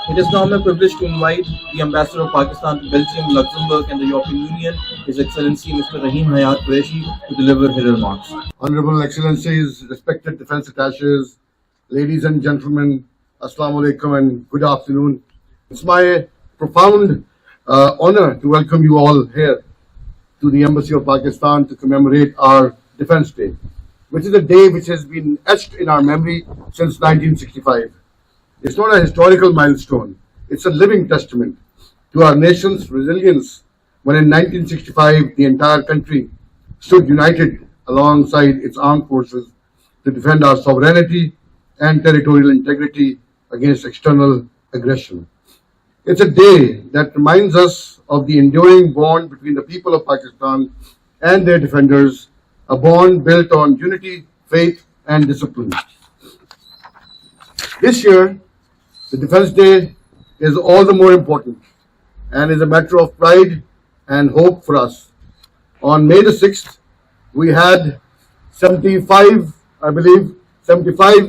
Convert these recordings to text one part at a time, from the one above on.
It is now my privilege to invite the Ambassador of Pakistan to Belgium, Luxembourg and the European Union, His Excellency Mr. Rahim Hayat Qureshi, to deliver his remarks. Honorable Excellencies, respected Defence Attaches, ladies and gentlemen, Assalamu alaikum and good afternoon. It's my profound honor to welcome you all here to the Embassy of Pakistan to commemorate our Defence Day, which is a day which has been etched in our memory since 1965. It's not a historical milestone, it's a living testament to our nation's resilience when in 1965 the entire country stood united alongside its armed forces to defend our sovereignty and territorial integrity against external aggression. It's a day that reminds us of the enduring bond between the people of Pakistan and their defenders, a bond built on unity, faith and discipline. This year, the Defence Day is all the more important and is a matter of pride and hope for us. On May the 6th, we had 75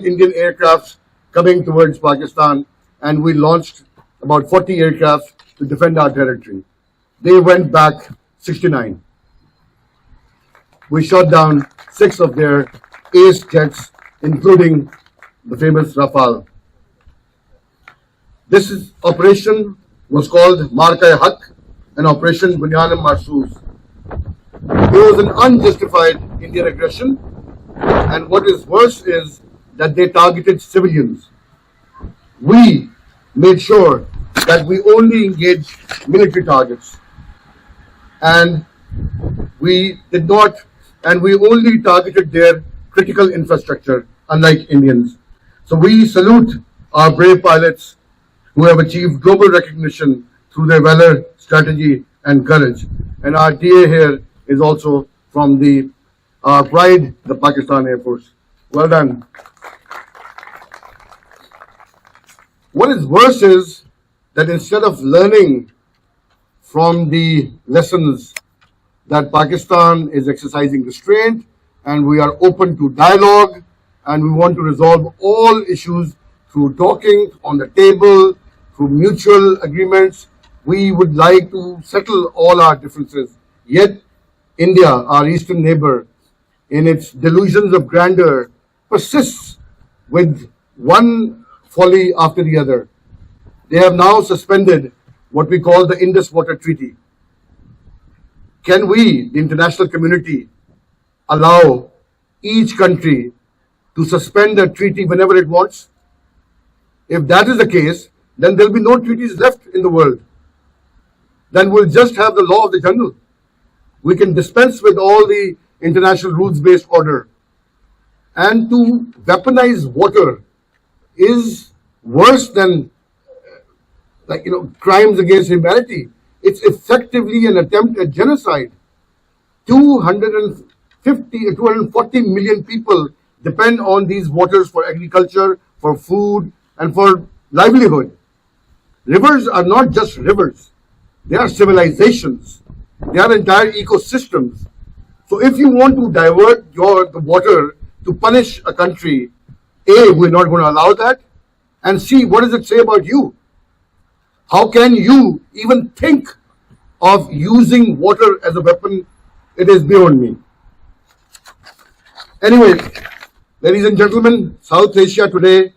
Indian aircrafts coming towards Pakistan, and we launched about 40 aircraft to defend our territory. They went back 69. We shot down 6 of their ace jets, including the famous Rafale. This operation was called Marka-e-Haq, an Operation Bunyan Marsoos. It was an unjustified Indian aggression, and what is worse is that they targeted civilians. We made sure that we only engaged military targets, and we only targeted their critical infrastructure, unlike Indians. So we salute our brave pilots who have achieved global recognition through their valor, strategy and courage. And our DA here is also from our pride, the Pakistan Air Force. Well done. What is worse is that instead of learning from the lessons that Pakistan is exercising restraint and we are open to dialogue and we want to resolve all issues through talking on the table, through mutual agreements, we would like to settle all our differences. Yet India, our eastern neighbor, in its delusions of grandeur, persists with one folly after the other. They have now suspended what we call the Indus Water Treaty. Can we, the international community, allow each country to suspend a treaty whenever it wants? If that is the case, then there will be no treaties left in the world. Then we'll just have the law of the jungle. We can dispense with all the international rules-based order. And to weaponize water is worse than crimes against humanity. It's effectively an attempt at genocide. 240 million people depend on these waters for agriculture, for food, and for livelihood. Rivers are not just rivers. They are civilizations. They are entire ecosystems. So if you want to divert the water to punish a country, A, we're not going to allow that. And C, what does it say about you? How can you even think of using water as a weapon? It is beyond me. Anyway, ladies and gentlemen, South Asia today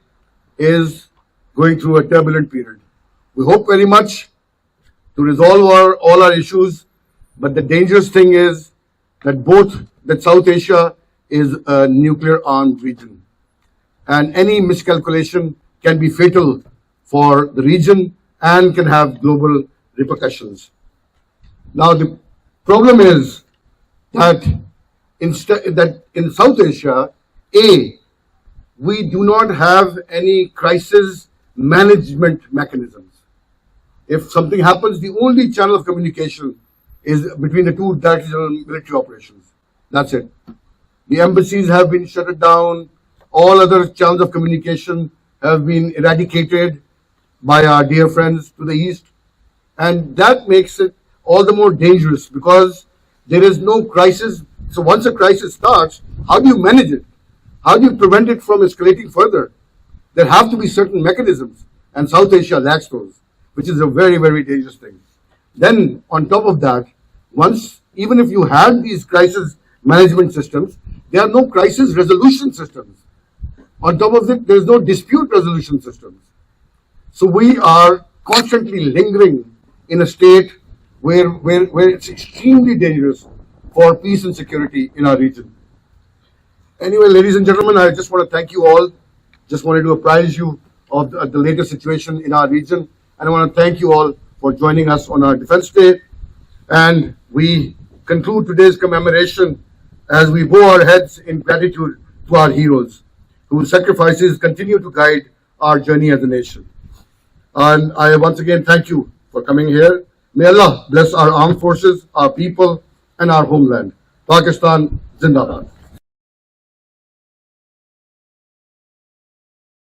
is going through a turbulent period. We hope very much to resolve all our issues, but the dangerous thing is that South Asia is a nuclear-armed region, and any miscalculation can be fatal for the region and can have global repercussions. Now, the problem is that in South Asia, A, we do not have any crisis management mechanisms. If something happens, the only channel of communication is between the two directional military operations. That's it. The embassies have been shut down. All other channels of communication have been eradicated by our dear friends to the east. And that makes it all the more dangerous because there is no crisis. So once a crisis starts, how do you manage it? How do you prevent it from escalating further? There have to be certain mechanisms. and South Asia lacks those, which is a very, very dangerous thing. Then on top of that, even if you had these crisis management systems, there are no crisis resolution systems. On top of it, there is no dispute resolution systems. So we are constantly lingering in a state where it's extremely dangerous for peace and security in our region. Anyway, ladies and gentlemen, I just want to thank you all. Just wanted to apprise you of the latest situation in our region. And I want to thank you all for joining us on our Defense Day. And we conclude today's commemoration as we bow our heads in gratitude to our heroes, whose sacrifices continue to guide our journey as a nation. And I once again thank you for coming here. May Allah bless our armed forces, our people, and our homeland. Pakistan Zindabad.